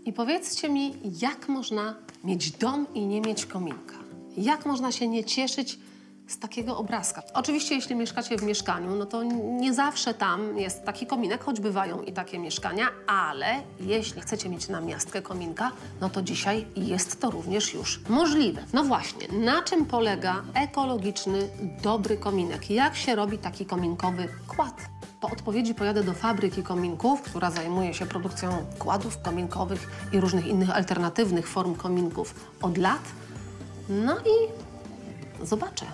I powiedzcie mi, jak można mieć dom i nie mieć kominka? Jak można się nie cieszyć z takiego obrazka? Oczywiście, jeśli mieszkacie w mieszkaniu, no to nie zawsze tam jest taki kominek, choć bywają i takie mieszkania, ale jeśli chcecie mieć na miastkę kominka, no to dzisiaj jest to również już możliwe. No właśnie, na czym polega ekologiczny, dobry kominek? Jak się robi taki kominkowy kład? Po odpowiedzi pojadę do fabryki kominków, która zajmuje się produkcją kładów kominkowych i różnych innych alternatywnych form kominków od lat. No i zobaczę.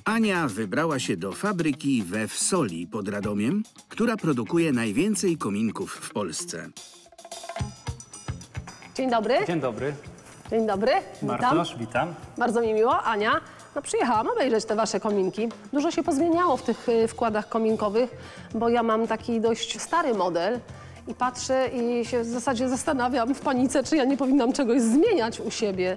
Ania wybrała się do fabryki we Wsoli pod Radomiem, która produkuje najwięcej kominków w Polsce. Dzień dobry. Dzień dobry. Dzień dobry. Bartosz, witam. Bardzo mi miło. Ania, no przyjechałam obejrzeć te wasze kominki. Dużo się pozmieniało w tych wkładach kominkowych, bo ja mam taki dość stary model i patrzę i się w zasadzie zastanawiam w panice, czy ja nie powinnam czegoś zmieniać u siebie.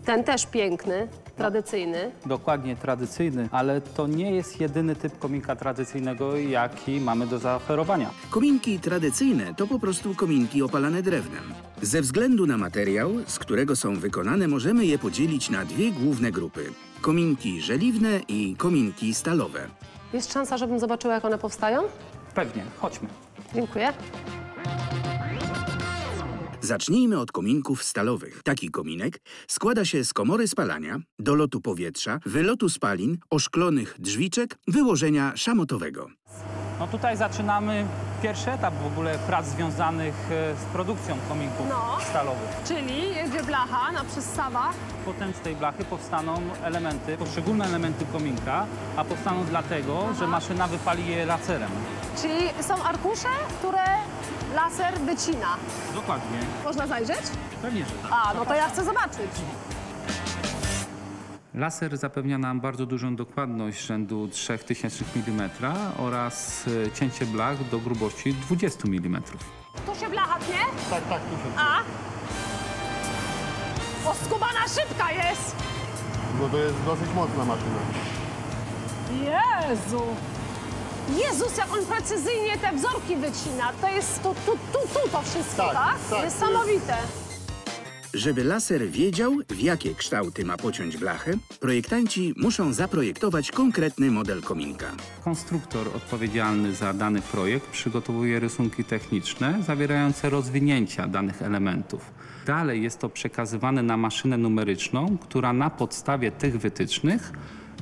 Ten też piękny, tradycyjny. Dokładnie tradycyjny, ale to nie jest jedyny typ kominka tradycyjnego, jaki mamy do zaoferowania. Kominki tradycyjne to po prostu kominki opalane drewnem. Ze względu na materiał, z którego są wykonane, możemy je podzielić na dwie główne grupy. Kominki żeliwne i kominki stalowe. Jest szansa, żebym zobaczyła, jak one powstają? Pewnie, chodźmy. Dziękuję. Zacznijmy od kominków stalowych. Taki kominek składa się z komory spalania, dolotu powietrza, wylotu spalin, oszklonych drzwiczek, wyłożenia szamotowego. No tutaj zaczynamy pierwszy etap w ogóle prac związanych z produkcją kominków stalowych. Czyli jedzie blacha na przystawach. Potem z tej blachy powstaną elementy, poszczególne elementy kominka, a powstaną dlatego, że maszyna wypali je laserem. Czyli są arkusze, które laser wycina. Dokładnie. Można zajrzeć? Pewnie, że tak. A, no to ja chcę zobaczyć. Laser zapewnia nam bardzo dużą dokładność rzędu 3000 mm oraz cięcie blach do grubości 20 mm. Tu się blacha tnie? Tak, tu się. A? O, skubana szybka jest! Bo to jest dosyć mocna maszyna. Jezu! Jezus, jak on precyzyjnie te wzorki wycina. To jest tu to wszystko, tak? Tak, Niesamowite. Żeby laser wiedział, w jakie kształty ma pociąć blachę, projektanci muszą zaprojektować konkretny model kominka. Konstruktor odpowiedzialny za dany projekt przygotowuje rysunki techniczne zawierające rozwinięcia danych elementów. Dalej jest to przekazywane na maszynę numeryczną, która na podstawie tych wytycznych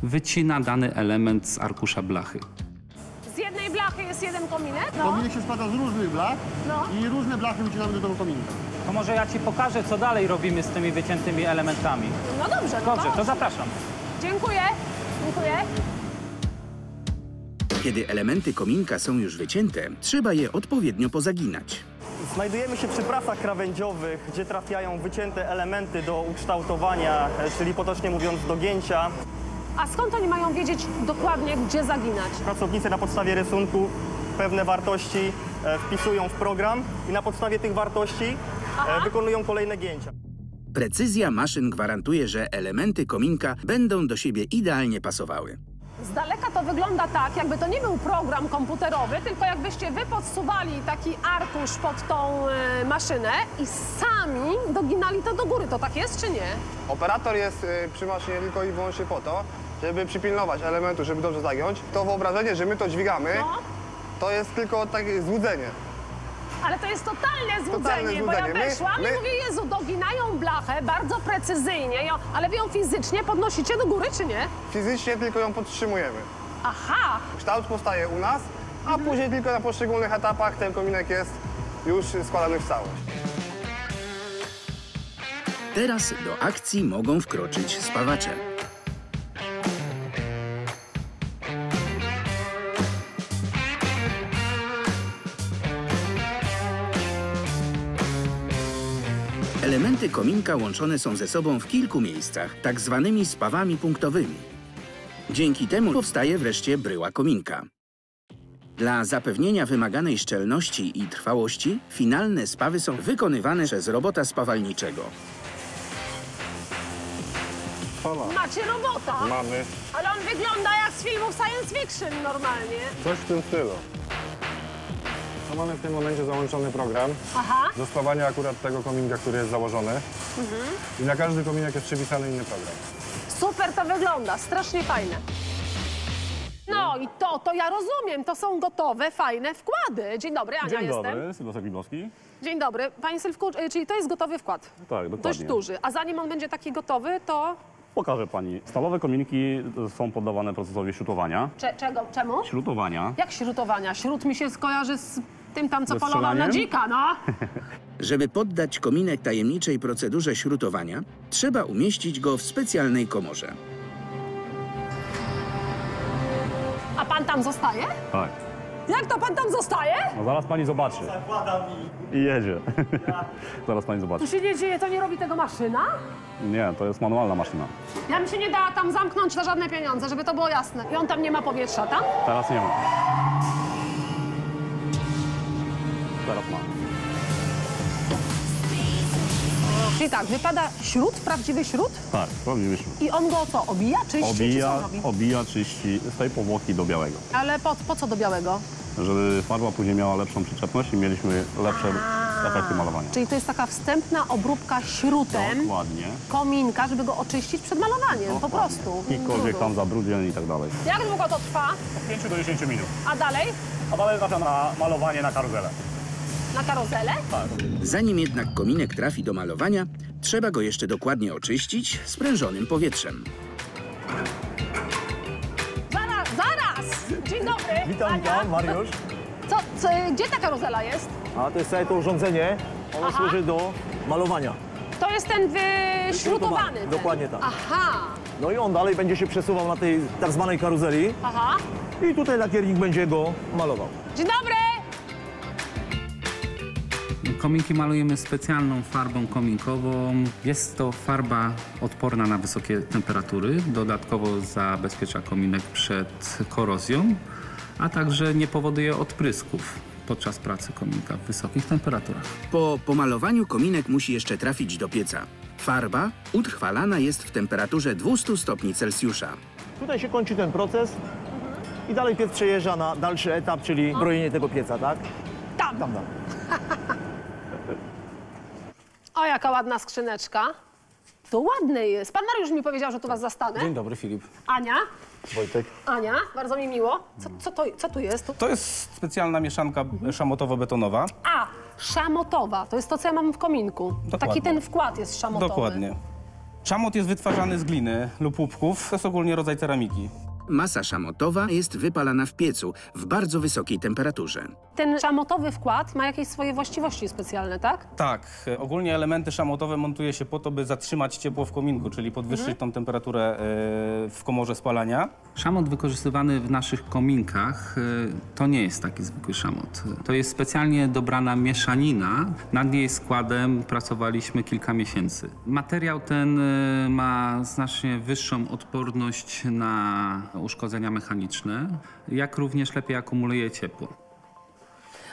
wycina dany element z arkusza blachy. Z jednej blachy jest jeden kominek? Kominek się składa z różnych blach i różne blachy wycinamy do tego kominka. To może ja ci pokażę, co dalej robimy z tymi wyciętymi elementami. No dobrze, Dobrze, to zapraszam. Dziękuję. Dziękuję. Kiedy elementy kominka są już wycięte, trzeba je odpowiednio pozaginać. Znajdujemy się przy prasach krawędziowych, gdzie trafiają wycięte elementy do ukształtowania, czyli potocznie mówiąc do gięcia. A skąd oni mają wiedzieć dokładnie, gdzie zaginać? Pracownicy na podstawie rysunku pewne wartości wpisują w program i na podstawie tych wartości wykonują kolejne gięcia. Precyzja maszyn gwarantuje, że elementy kominka będą do siebie idealnie pasowały. Z daleka to wygląda tak, jakby to nie był program komputerowy, tylko jakbyście wy podsuwali taki arkusz pod tą maszynę i sami doginali to do góry. To tak jest, czy nie? Operator jest przy maszynie tylko i wyłącznie po to, żeby przypilnować elementu, żeby dobrze zagiąć. To wyobrażenie, że my to dźwigamy, to jest tylko takie złudzenie. Ale to jest totalne złudzenie, bo ja weszłam i mówię, Jezu, doginają blachę bardzo precyzyjnie, ale wy ją fizycznie podnosicie do góry, czy nie? Fizycznie tylko ją podtrzymujemy. Aha! Kształt powstaje u nas, a później tylko na poszczególnych etapach ten kominek jest już składany w całość. Teraz do akcji mogą wkroczyć spawacze. Elementy kominka łączone są ze sobą w kilku miejscach, tak zwanymi spawami punktowymi. Dzięki temu powstaje wreszcie bryła kominka. Dla zapewnienia wymaganej szczelności i trwałości finalne spawy są wykonywane przez robota spawalniczego. Macie robota, Mamy ale on wygląda jak z filmów science fiction normalnie. coś w tym stylu. To mamy w tym momencie załączony program Aha. do spawania akurat tego kominka, który jest założony. I na każdy kominek jest przypisany inny program. Super to wygląda, strasznie fajne. No i to ja rozumiem, to są gotowe, fajne wkłady. Dzień dobry, Ania jestem. Sylwester Gliwowski. Dzień dobry. Panie Sylwku, czyli to jest gotowy wkład? Tak, dokładnie. Dość duży. A zanim on będzie taki gotowy, to... Pokażę pani. Stalowe kominki są poddawane procesowi śrutowania. Czemu? Śrutowania. Jak śrutowania? Śrut mi się skojarzy z tym tam, co Ze polował na strzelaniem? dzika, no. Żeby poddać kominek tajemniczej procedurze śrutowania, trzeba umieścić go w specjalnej komorze. A pan tam zostaje? Tak. Jak to pan tam zostaje? No zaraz pani zobaczy. I jedzie. Zaraz pani zobaczy. Tu się nie dzieje, to nie robi tego maszyna? Nie, to jest manualna maszyna. Ja bym się nie dała tam zamknąć za żadne pieniądze, żeby to było jasne. I on tam nie ma powietrza, tam? Teraz nie ma. Teraz ma. Czyli tak, wypada śrut, prawdziwy śrut? Tak, prawdziwy śrut. I on go co, obija, czyści, czy co robi? Obija, czyści z tej powłoki do białego. Ale po co do białego? Żeby farba później miała lepszą przyczepność i mieliśmy lepsze efekty malowania. Czyli to jest taka wstępna obróbka śrutem Dokładnie. kominka, żeby go oczyścić przed malowaniem, po prostu. Jakikolwiek tam zabrudzień i tak dalej. Jak długo to trwa? Od 5 do 10 minut. A dalej? A dalej trafia na malowanie na karuzelę. Na karuzelę? Zanim jednak kominek trafi do malowania, trzeba go jeszcze dokładnie oczyścić sprężonym powietrzem. Zaraz! Dzień dobry. Witam, Mariusz. Gdzie ta karuzela jest? A to jest całe to urządzenie. Ono Aha. służy do malowania. To jest ten wyśrutowany. ten. Dokładnie tak. Aha, No i on dalej będzie się przesuwał na tej tak zwanej karuzeli aha. i tutaj lakiernik będzie go malował. Dzień dobry! Kominki malujemy specjalną farbą kominkową. Jest to farba odporna na wysokie temperatury. Dodatkowo zabezpiecza kominek przed korozją, a także nie powoduje odprysków podczas pracy kominka w wysokich temperaturach. Po pomalowaniu kominek musi jeszcze trafić do pieca. Farba utrwalana jest w temperaturze 200 stopni Celsjusza. Tutaj się kończy ten proces i dalej piec przejeżdża na dalszy etap, czyli brojenie tego pieca, tak? Tam. Tam. O, jaka ładna skrzyneczka. To ładny jest. Pan Mariusz mi powiedział, że tu was zastanę. Dzień dobry, Filip. Ania? Wojtek. Ania, bardzo mi miło. Co tu jest? To jest specjalna mieszanka szamotowo-betonowa. A, szamotowa. To jest to, co ja mam w kominku. Dokładnie. Taki ten wkład jest szamotowy. Dokładnie. Szamot jest wytwarzany z gliny lub łupków. To jest ogólnie rodzaj ceramiki. Masa szamotowa jest wypalana w piecu w bardzo wysokiej temperaturze. Ten szamotowy wkład ma jakieś swoje właściwości specjalne, tak? Tak, ogólnie elementy szamotowe montuje się po to, by zatrzymać ciepło w kominku, czyli podwyższyć tą temperaturę w komorze spalania. Szamot wykorzystywany w naszych kominkach to nie jest taki zwykły szamot. To jest specjalnie dobrana mieszanina. Nad jej składem pracowaliśmy kilka miesięcy. Materiał ten ma znacznie wyższą odporność na uszkodzenia mechaniczne, jak również lepiej akumuluje ciepło.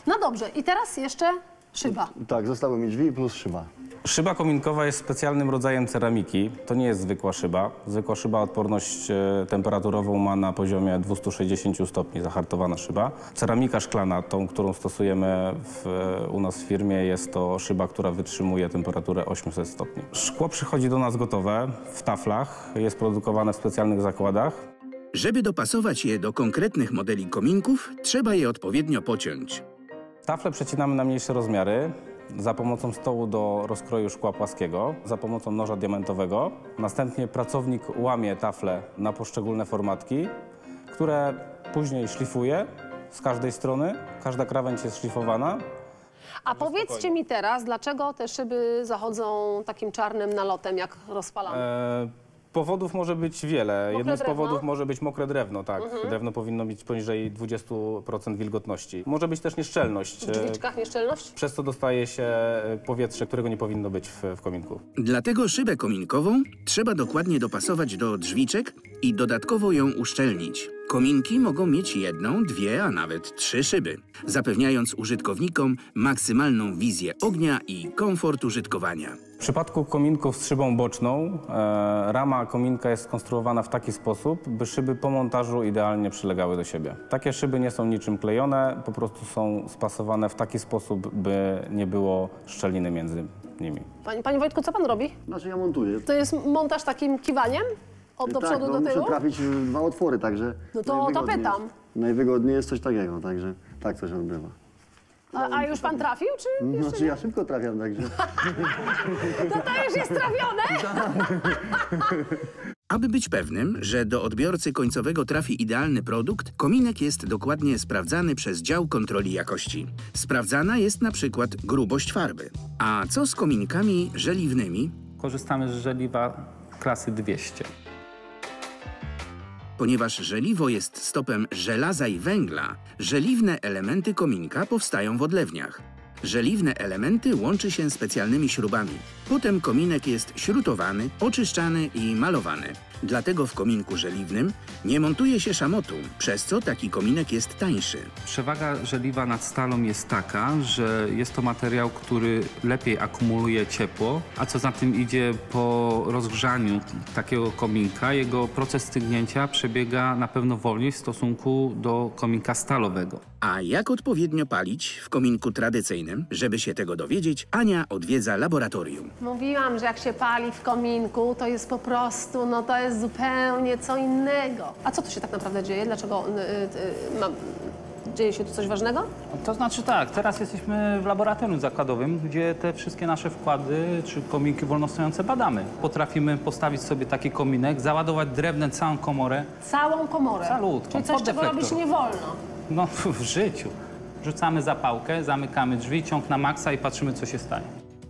No dobrze, i teraz jeszcze szyba. Tak, zostały mi drzwi plus szyba. Szyba kominkowa jest specjalnym rodzajem ceramiki. To nie jest zwykła szyba. Zwykła szyba odporność temperaturową ma na poziomie 260 stopni, zahartowana szyba. Ceramika szklana, tą, którą stosujemy u nas w firmie, jest to szyba, która wytrzymuje temperaturę 800 stopni. Szkło przychodzi do nas gotowe w taflach, jest produkowane w specjalnych zakładach. Żeby dopasować je do konkretnych modeli kominków, trzeba je odpowiednio pociąć. Tafle przecinamy na mniejsze rozmiary za pomocą stołu do rozkroju szkła płaskiego, za pomocą noża diamentowego. Następnie pracownik łamie tafle na poszczególne formatki, które później szlifuje z każdej strony. Każda krawędź jest szlifowana. A powiedzcie mi teraz, dlaczego te szyby zachodzą takim czarnym nalotem, jak rozpalamy? Powodów może być wiele. Jednym z drewno? powodów może być mokre drewno, tak. Drewno powinno mieć poniżej 20% wilgotności. Może być też nieszczelność. W drzwiczkach nieszczelność? Przez co dostaje się powietrze, którego nie powinno być w kominku. Dlatego szybę kominkową trzeba dokładnie dopasować do drzwiczek i dodatkowo ją uszczelnić. Kominki mogą mieć 1, 2, a nawet 3 szyby, zapewniając użytkownikom maksymalną wizję ognia i komfort użytkowania. W przypadku kominków z szybą boczną rama kominka jest skonstruowana w taki sposób, by szyby po montażu idealnie przylegały do siebie. Takie szyby nie są niczym klejone, po prostu są spasowane w taki sposób, by nie było szczeliny między nimi. Panie Wojtku, co pan robi? Znaczy ja montuję. To jest montaż takim kiwaniem? Do przodu, do muszę tyłu? trafić w 2 otwory, także No to najwygodniej pytam. jest. Najwygodniej jest coś takiego, także tak coś odbywa. A już pan trafił, czy jeszcze Znaczy ja szybko trafiam, także... to już jest trafione? Aby być pewnym, że do odbiorcy końcowego trafi idealny produkt, kominek jest dokładnie sprawdzany przez dział kontroli jakości. Sprawdzana jest na przykład grubość farby. A co z kominkami żeliwnymi? Korzystamy z żeliwa klasy 200. Ponieważ żeliwo jest stopem żelaza i węgla, żeliwne elementy kominka powstają w odlewniach. Żeliwne elementy łączy się specjalnymi śrubami. Potem kominek jest śrutowany, oczyszczany i malowany. Dlatego w kominku żeliwnym nie montuje się szamotu, przez co taki kominek jest tańszy. Przewaga żeliwa nad stalą jest taka, że jest to materiał, który lepiej akumuluje ciepło, a co za tym idzie, po rozgrzaniu takiego kominka, jego proces stygnięcia przebiega na pewno wolniej w stosunku do kominka stalowego. A jak odpowiednio palić w kominku tradycyjnym? Żeby się tego dowiedzieć, Ania odwiedza laboratorium. Mówiłam, że jak się pali w kominku, to jest po prostu, no to jest zupełnie co innego. A co tu się tak naprawdę dzieje? Dlaczego dzieje się tu coś ważnego? To znaczy tak, teraz jesteśmy w laboratorium zakładowym, gdzie te wszystkie nasze wkłady czy kominki wolnostojące badamy. Potrafimy postawić sobie taki kominek, załadować drewnem całą komorę. Całą komorę. Calutką, Czyli coś, pod czego deflektor. robić nie wolno. No w życiu. Rzucamy zapałkę, zamykamy drzwi, ciąg na maksa i patrzymy, co się stanie.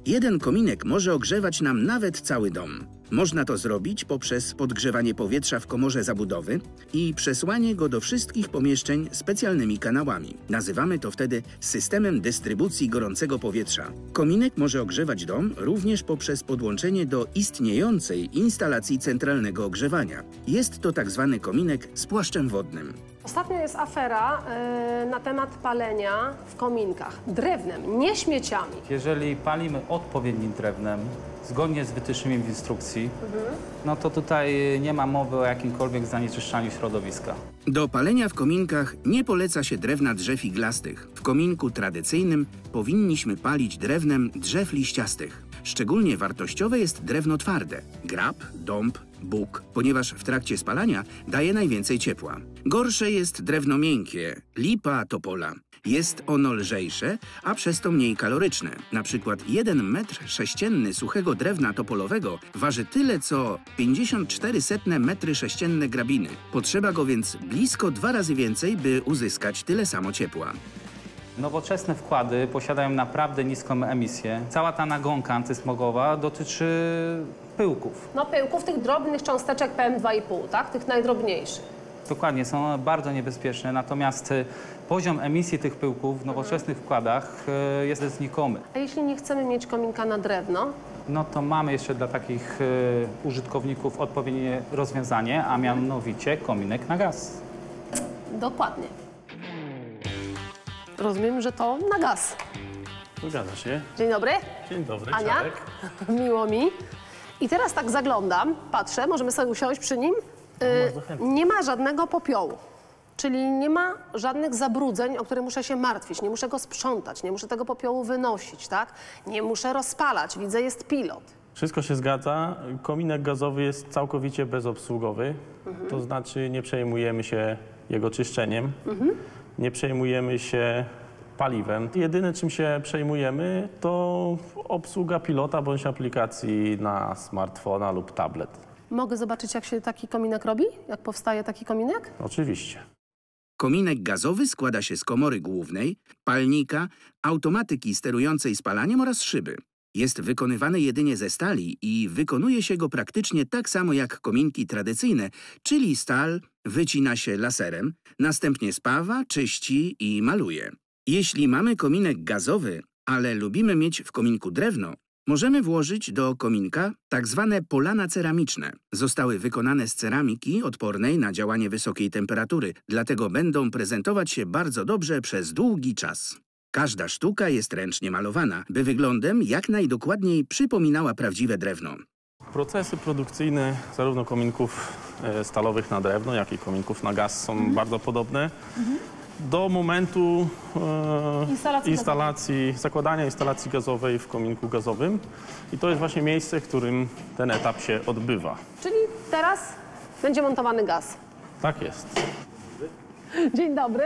Jeden kominek może ogrzewać nam nawet cały dom. Można to zrobić poprzez podgrzewanie powietrza w komorze zabudowy i przesłanie go do wszystkich pomieszczeń specjalnymi kanałami. Nazywamy to wtedy systemem dystrybucji gorącego powietrza. Kominek może ogrzewać dom również poprzez podłączenie do istniejącej instalacji centralnego ogrzewania. Jest to tak zwany kominek z płaszczem wodnym. Ostatnio jest afera na temat palenia w kominkach. Drewnem, nie śmieciami. Jeżeli palimy odpowiednim drewnem, zgodnie z wytycznymi w instrukcji, no to tutaj nie ma mowy o jakimkolwiek zanieczyszczaniu środowiska. Do palenia w kominkach nie poleca się drewna drzew iglastych. W kominku tradycyjnym powinniśmy palić drewnem drzew liściastych. Szczególnie wartościowe jest drewno twarde – grab, dąb, bóg, ponieważ w trakcie spalania daje najwięcej ciepła. Gorsze jest drewno miękkie – lipa, topola. Jest ono lżejsze, a przez to mniej kaloryczne. Na przykład 1 metr sześcienny suchego drewna topolowego waży tyle co 54 metry sześcienne grabiny. Potrzeba go więc blisko 2 razy więcej, by uzyskać tyle samo ciepła. Nowoczesne wkłady posiadają naprawdę niską emisję. Cała ta nagonka antysmogowa dotyczy pyłków. No pyłków, tych drobnych cząsteczek PM2,5, tak? Tych najdrobniejszych. Dokładnie, są bardzo niebezpieczne, natomiast poziom emisji tych pyłków w nowoczesnych wkładach jest znikomy. A jeśli nie chcemy mieć kominka na drewno? No to mamy jeszcze dla takich użytkowników odpowiednie rozwiązanie, a mianowicie kominek na gaz. Dokładnie. Rozumiem, że to na gaz. Zgadza się. Dzień dobry. Dzień dobry, Ania? Czarek. Miło mi. I teraz tak zaglądam, patrzę, możemy sobie usiąść przy nim. Nie ma żadnego popiołu, czyli nie ma żadnych zabrudzeń, o które muszę się martwić. Nie muszę go sprzątać, nie muszę tego popiołu wynosić, tak? Nie muszę rozpalać, widzę, jest pilot. Wszystko się zgadza. Kominek gazowy jest całkowicie bezobsługowy. To znaczy nie przejmujemy się jego czyszczeniem, nie przejmujemy się paliwem. Jedyne, czym się przejmujemy, to obsługa pilota bądź aplikacji na smartfona lub tablet. Mogę zobaczyć, jak się taki kominek robi? Jak powstaje taki kominek? Oczywiście. Kominek gazowy składa się z komory głównej, palnika, automatyki sterującej spalaniem oraz szyby. Jest wykonywany jedynie ze stali i wykonuje się go praktycznie tak samo jak kominki tradycyjne, czyli stal wycina się laserem, następnie spawa, czyści i maluje. Jeśli mamy kominek gazowy, ale lubimy mieć w kominku drewno, możemy włożyć do kominka tak zwane polana ceramiczne. Zostały wykonane z ceramiki odpornej na działanie wysokiej temperatury, dlatego będą prezentować się bardzo dobrze przez długi czas. Każda sztuka jest ręcznie malowana, by wyglądem jak najdokładniej przypominała prawdziwe drewno. Procesy produkcyjne zarówno kominków stalowych na drewno, jak i kominków na gaz są bardzo podobne. Do momentu zakładania instalacji gazowej w kominku gazowym. I to jest właśnie miejsce, w którym ten etap się odbywa. Czyli teraz będzie montowany gaz. Tak jest. Dzień dobry.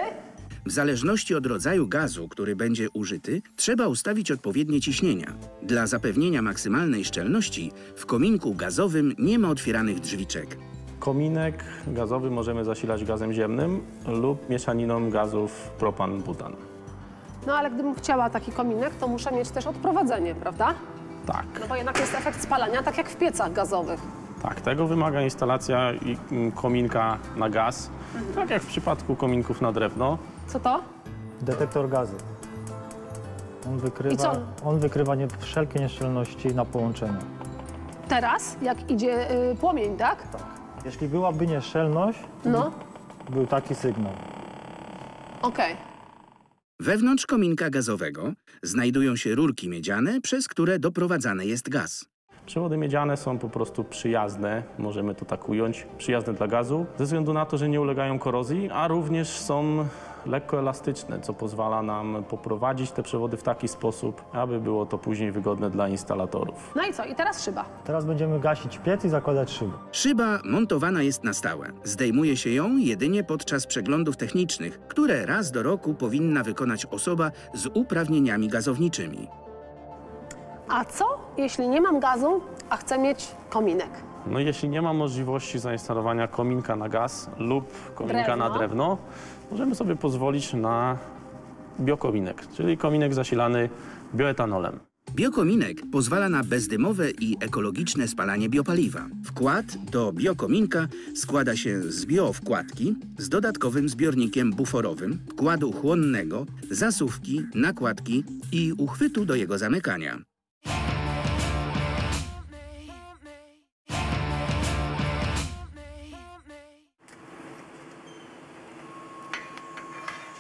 W zależności od rodzaju gazu, który będzie użyty, trzeba ustawić odpowiednie ciśnienia. Dla zapewnienia maksymalnej szczelności w kominku gazowym nie ma otwieranych drzwiczek. Kominek gazowy możemy zasilać gazem ziemnym lub mieszaniną gazów propan-butan. No ale gdybym chciała taki kominek, to muszę mieć też odprowadzenie, prawda? Tak. No bo jednak jest efekt spalania, tak jak w piecach gazowych. Tak, tego wymaga instalacja kominka na gaz, tak jak w przypadku kominków na drewno. Co to? Detektor gazu. On wykrywa wszelkie nieszczelności na połączeniu. Teraz, jak idzie płomień, tak? Tak. Jeśli byłaby nieszczelność, No. był taki sygnał. Okej. Wewnątrz kominka gazowego znajdują się rurki miedziane, przez które doprowadzany jest gaz. Przewody miedziane są po prostu przyjazne, możemy to tak ująć, przyjazne dla gazu, ze względu na to, że nie ulegają korozji, a również są lekko elastyczne, co pozwala nam poprowadzić te przewody w taki sposób, aby było to później wygodne dla instalatorów. No i co? I teraz szyba. Teraz będziemy gasić piec i zakładać szyby. Szyba montowana jest na stałe. Zdejmuje się ją jedynie podczas przeglądów technicznych, które raz do roku powinna wykonać osoba z uprawnieniami gazowniczymi. A co, jeśli nie mam gazu, a chcę mieć kominek? No jeśli nie ma możliwości zainstalowania kominka na gaz lub kominka na drewno, możemy sobie pozwolić na biokominek, czyli kominek zasilany bioetanolem. Biokominek pozwala na bezdymowe i ekologiczne spalanie biopaliwa. Wkład do biokominka składa się z biowkładki, z dodatkowym zbiornikiem buforowym, wkładu chłonnego, zasuwki, nakładki i uchwytu do jego zamykania.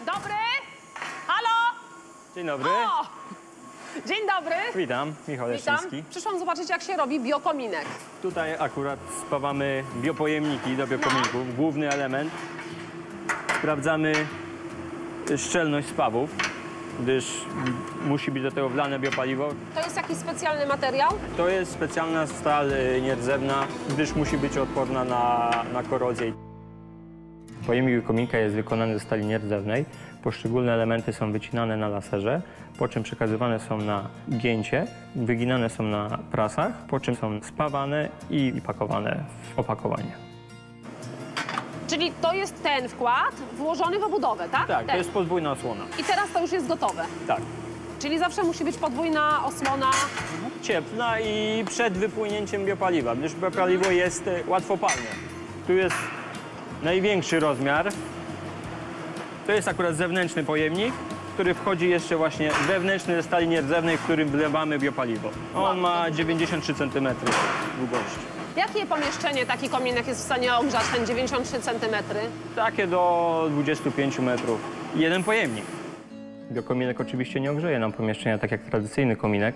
Dobry! Halo! Dzień dobry. O! Dzień dobry. Witam, Michał Leszczyński. Przyszłam zobaczyć, jak się robi biokominek. Tutaj akurat spawamy biopojemniki do biokominków, główny element. Sprawdzamy szczelność spawów, gdyż musi być do tego wlane biopaliwo. To jest jakiś specjalny materiał? To jest specjalna stal nierdzewna, gdyż musi być odporna na korozję. Pojemnik kominka jest wykonany ze stali nierdzewnej. Poszczególne elementy są wycinane na laserze, po czym przekazywane są na gięcie, wyginane są na prasach, po czym są spawane i pakowane w opakowanie. Czyli to jest ten wkład włożony w obudowę, tak? Tak, to jest podwójna osłona. I teraz to już jest gotowe? Tak. Czyli zawsze musi być podwójna osłona? Cieplna i przed wypłynięciem biopaliwa, gdyż biopaliwo jest łatwopalne. Tu jest największy rozmiar. To jest akurat zewnętrzny pojemnik, w który wchodzi jeszcze właśnie wewnętrzny ze stali nierdzewnej, w którym wlewamy biopaliwo. On ma 93 cm długości. Jakie pomieszczenie taki kominek jest w stanie ogrzać, ten 93 cm? Takie do 25 metrów. Jeden pojemnik. Biokominek oczywiście nie ogrzeje nam pomieszczenia tak jak tradycyjny kominek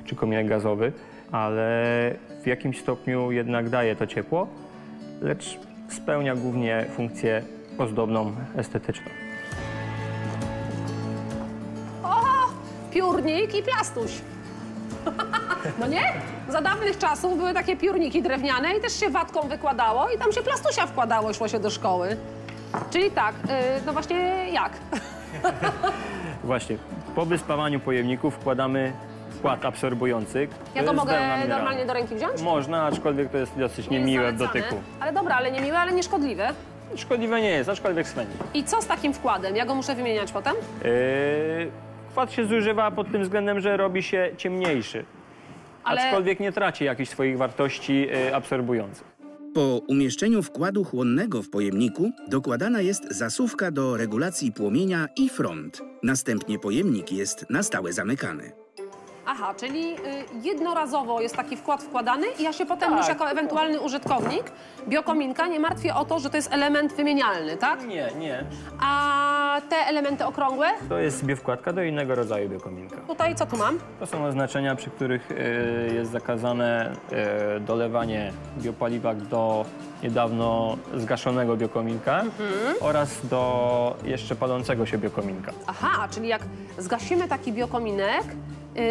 czy kominek gazowy, ale w jakimś stopniu jednak daje to ciepło, lecz spełnia głównie funkcję ozdobną, estetyczną. O! Piórnik i plastuś. No nie? Za dawnych czasów były takie piórniki drewniane i też się watką wykładało i tam się plastusia wkładało i szło się do szkoły. Czyli tak, no właśnie jak? Właśnie, po wyspawaniu pojemników wkładamy wkład absorbujący. Ja go mogę normalnie do ręki wziąć? Można, aczkolwiek to jest dosyć niemiłe w dotyku. Ale dobra, ale niemiłe, ale nieszkodliwe. Szkodliwe nie jest, aczkolwiek spędzi. I co z takim wkładem? Ja go muszę wymieniać potem? Wkład się zużywa pod tym względem, że robi się ciemniejszy. Aczkolwiek nie traci jakichś swoich wartości absorbujących. Po umieszczeniu wkładu chłonnego w pojemniku dokładana jest zasuwka do regulacji płomienia i front. Następnie pojemnik jest na stałe zamykany. Aha, czyli jednorazowo jest taki wkład wkładany i ja się potem już jako ewentualny użytkownik biokominka nie martwię o to, że to jest element wymienialny, tak? Nie. A te elementy okrągłe? To jest biowkładka do innego rodzaju biokominka. Tutaj co tu mam? To są oznaczenia, przy których jest zakazane dolewanie biopaliwa do niedawno zgaszonego biokominka oraz do jeszcze palącego się biokominka. Aha, czyli jak zgasimy taki biokominek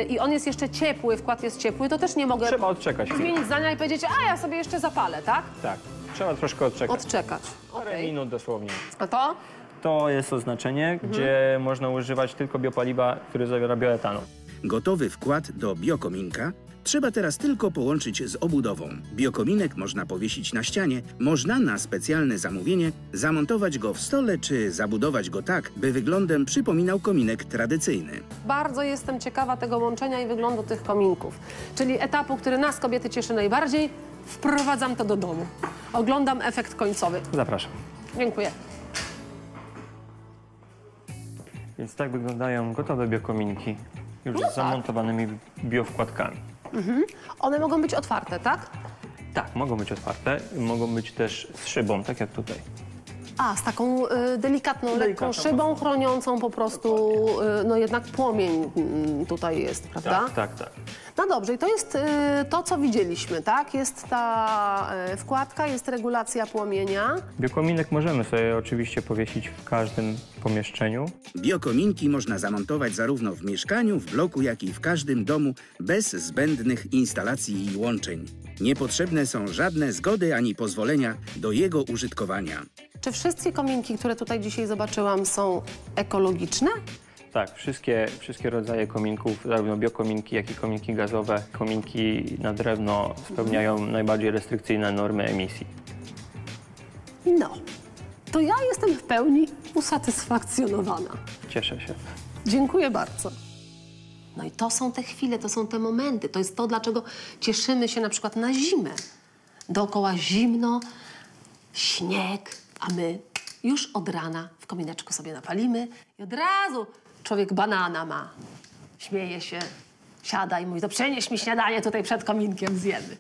i on jest jeszcze ciepły, wkład jest ciepły, to też nie mogę Trzeba odczekać chwilę. zmienić zdania i powiedzieć, a ja sobie jeszcze zapalę, tak? Tak, trzeba troszkę odczekać. Odczekać. Parę Okej. minut dosłownie. A to? To jest oznaczenie, gdzie można używać tylko biopaliwa, które zawiera bioetanol. Gotowy wkład do biokominka trzeba teraz tylko połączyć z obudową. Biokominek można powiesić na ścianie, można na specjalne zamówienie zamontować go w stole czy zabudować go tak, by wyglądem przypominał kominek tradycyjny. Bardzo jestem ciekawa tego łączenia i wyglądu tych kominków. Czyli etapu, który nas kobiety cieszy najbardziej, wprowadzam to do domu. Oglądam efekt końcowy. Zapraszam. Dziękuję. Więc tak wyglądają gotowe biokominki, już z zamontowanymi biowkładkami. One mogą być otwarte, tak? Tak, mogą być otwarte, mogą być też z szybą, tak jak tutaj. A, z taką delikatną, lekką szybą chroniącą po prostu, no jednak płomień tutaj jest, prawda? Tak. No dobrze, i to jest to, co widzieliśmy, tak? Jest ta wkładka, jest regulacja płomienia. Biokominek możemy sobie oczywiście powiesić w każdym pomieszczeniu. Biokominki można zamontować zarówno w mieszkaniu, w bloku, jak i w każdym domu bez zbędnych instalacji i łączeń. Niepotrzebne są żadne zgody ani pozwolenia do jego użytkowania. Czy wszystkie kominki, które tutaj dzisiaj zobaczyłam, są ekologiczne? Tak, wszystkie rodzaje kominków, zarówno biokominki, jak i kominki gazowe, kominki na drewno spełniają najbardziej restrykcyjne normy emisji. No, to ja jestem w pełni usatysfakcjonowana. Cieszę się. Dziękuję bardzo. No i to są te chwile, to są te momenty. To jest to, dlaczego cieszymy się na przykład na zimę. Dookoła zimno, śnieg, a my już od rana w komineczku sobie napalimy i od razu człowiek banana ma. Śmieje się, siada i mówi, to przynieś mi śniadanie tutaj przed kominkiem, zjemy.